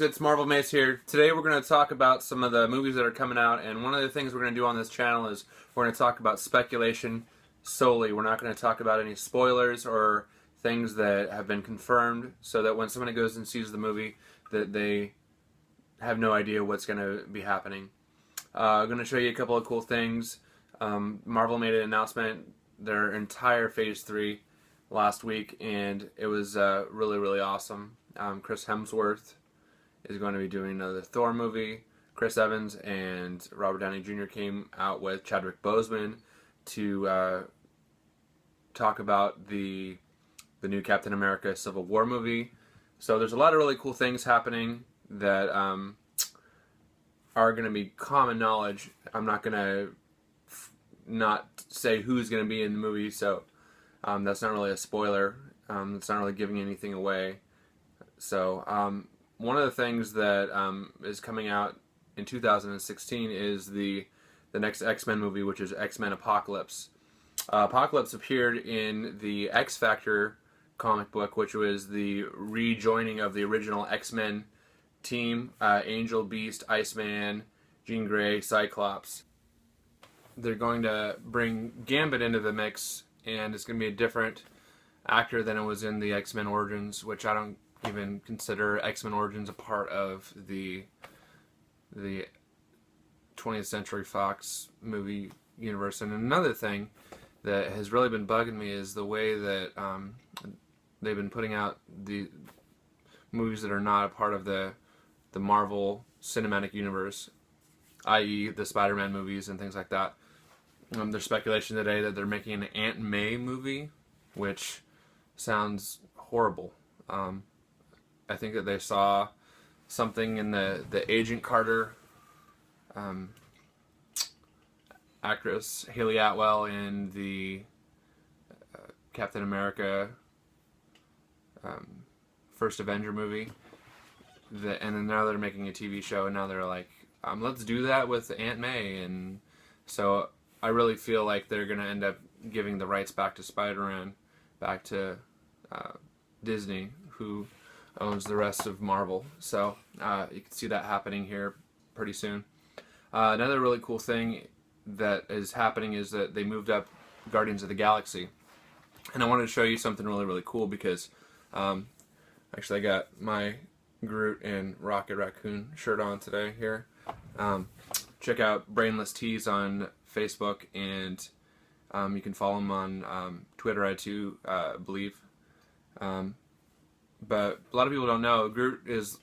It's Marvel Mace here. Today we're going to talk about some of the movies that are coming out, and one of the things we're going to do on this channel is we're going to talk about speculation solely. We're not going to talk about any spoilers or things that have been confirmed, so that when somebody goes and sees the movie, that they have no idea what's going to be happening. I'm going to show you a couple of cool things. Marvel made an announcement, their entire Phase 3 last week, and it was really, really awesome. Chris Hemsworth is going to be doing another Thor movie. Chris Evans and Robert Downey Jr. came out with Chadwick Boseman to talk about the new Captain America Civil War movie. So there's a lot of really cool things happening that are going to be common knowledge. I'm not going to not say who's going to be in the movie, so that's not really a spoiler. It's not really giving anything away. So one of the things that is coming out in 2016 is the next X-Men movie, which is X-Men Apocalypse. Apocalypse appeared in the X Factor comic book, which was the rejoining of the original X-Men team, Angel, Beast, Iceman, Jean Grey, Cyclops. They're going to bring Gambit into the mix, and it's going to be a different actor than it was in the X-Men Origins, which I don't even consider X-Men Origins a part of the 20th Century Fox movie universe. And another thing that has really been bugging me is the way that they've been putting out the movies that are not a part of the Marvel Cinematic Universe, i.e. the Spider-Man movies and things like that. There's speculation today that they're making an Aunt May movie, which sounds horrible. I think that they saw something in the Agent Carter actress Haley Atwell in the Captain America First Avenger movie, and then now they're making a TV show, and now they're like, let's do that with Aunt May. And so I really feel like they're going to end up giving the rights back to Spider-Man, back to Disney, who owns the rest of Marvel. So you can see that happening here pretty soon. Another really cool thing that is happening is that they moved up Guardians of the Galaxy. And I wanted to show you something really, really cool because actually I got my Groot and Rocket Raccoon shirt on today here. Check out Brainless Tees on Facebook, and you can follow him on Twitter, I too believe. But a lot of people don't know, Groot is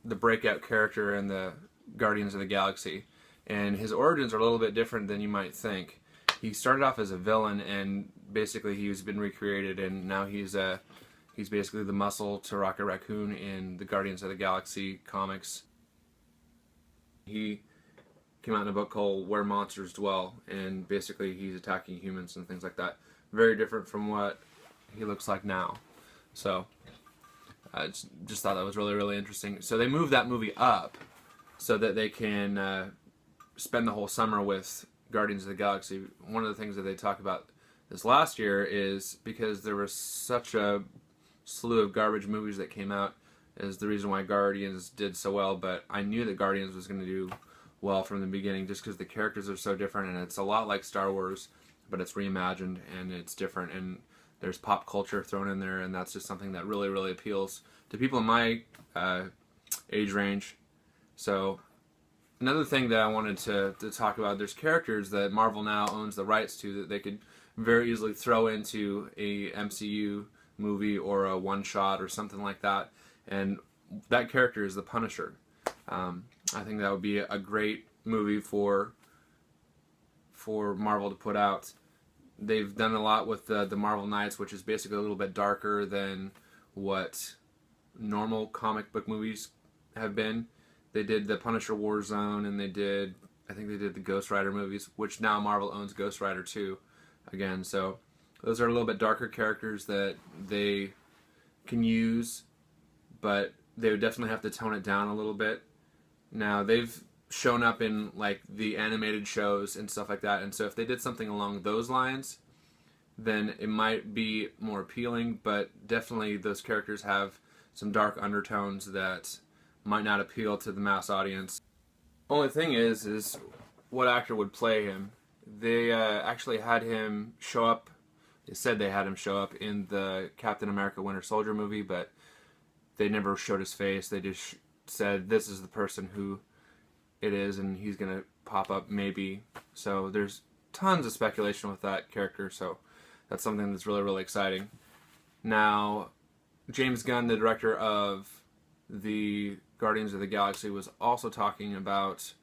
the breakout character in the Guardians of the Galaxy, and his origins are a little bit different than you might think. He started off as a villain, and basically he's been recreated, and now he's basically the muscle to Rocket Raccoon in the Guardians of the Galaxy comics. He came out in a book called Where Monsters Dwell, and basically he's attacking humans and things like that. Very different from what he looks like now. So I just thought that was really, really interesting. So they moved that movie up so that they can spend the whole summer with Guardians of the Galaxy. One of the things that they talked about this last year is because there was such a slew of garbage movies that came out is the reason why Guardians did so well. But I knew that Guardians was going to do well from the beginning just because the characters are so different, and it's a lot like Star Wars, but it's reimagined and it's different, and there's pop culture thrown in there, and that's just something that really, really appeals to people in my age range. So another thing that I wanted to talk about, there's characters that Marvel now owns the rights to that they could very easily throw into a MCU movie or a one-shot or something like that, and that character is the Punisher. I think that would be a great movie for Marvel to put out. They've done a lot with the Marvel Knights, which is basically a little bit darker than what normal comic book movies have been. They did the Punisher Warzone, and I think they did the Ghost Rider movies, which now Marvel owns Ghost Rider 2 again. So those are a little bit darker characters that they can use, but they would definitely have to tone it down a little bit. Now, they've shown up in like the animated shows and stuff like that, and so if they did something along those lines, then it might be more appealing, but definitely those characters have some dark undertones that might not appeal to the mass audience. Only thing is what actor would play him? They actually had him show up. They said they had him show up in the Captain America Winter Soldier movie, but they never showed his face. They just said this is the person who it is, and he's gonna pop up maybe. So there's tons of speculation with that character. So that's something that's really, really exciting. Now, James Gunn, the director of the Guardians of the Galaxy, was also talking about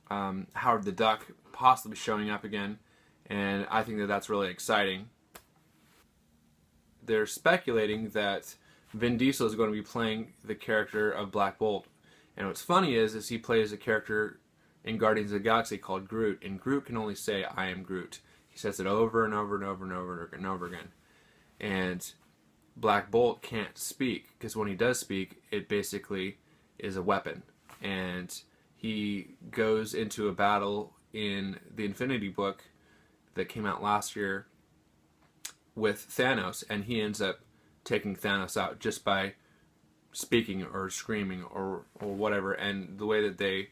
Howard the Duck possibly showing up again, and I think that that's really exciting. They're speculating that Vin Diesel is going to be playing the character of Black Bolt, and what's funny is he plays a character in Guardians of the Galaxy called Groot, and Groot can only say "I am Groot." He says it over and over and over and over and over again, and Black Bolt can't speak, because when he does speak, it basically is a weapon. And he goes into a battle in the Infinity book that came out last year with Thanos, and he ends up taking Thanos out just by speaking or screaming or whatever. And the way that they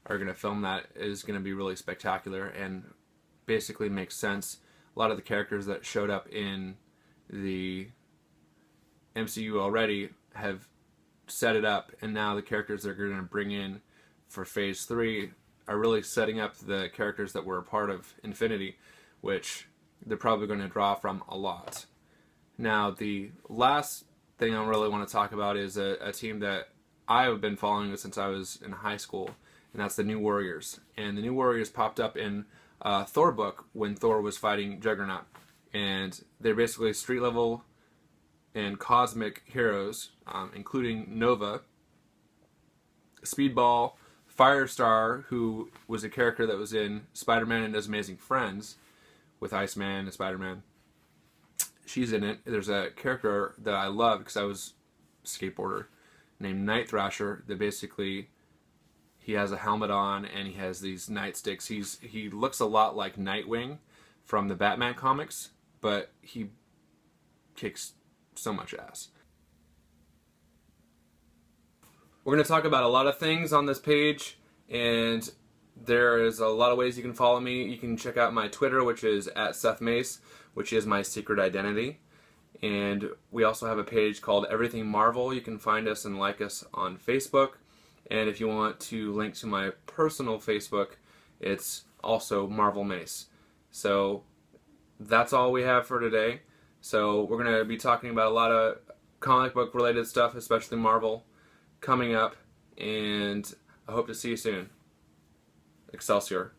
are going to film that is going to be really spectacular and basically makes sense. A lot of the characters that showed up in the MCU already have set it up, and now the characters they're going to bring in for Phase 3 are really setting up the characters that were a part of Infinity, which they're probably going to draw from a lot. Now, the last thing I really want to talk about is a team that I have been following since I was in high school, and that's the New Warriors. And the New Warriors popped up in Thor book when Thor was fighting Juggernaut, and they're basically street level and cosmic heroes, including Nova, Speedball, Firestar, who was a character that was in Spider-Man and His Amazing Friends with Iceman and Spider-Man. She's in it. There's a character that I love because I was a skateboarder named Night Thrasher that basically he has a helmet on and he has these nightsticks. He looks a lot like Nightwing from the Batman comics, but he kicks so much ass. We're going to talk about a lot of things on this page, and there is a lot of ways you can follow me. You can check out my Twitter, which is @SethMace, which is my secret identity. And we also have a page called Everything Marvel. You can find us and like us on Facebook. And if you want to link to my personal Facebook, it's also Marvel Mace. So that's all we have for today. So we're going to be talking about a lot of comic book related stuff, especially Marvel, coming up, and I hope to see you soon. Excelsior.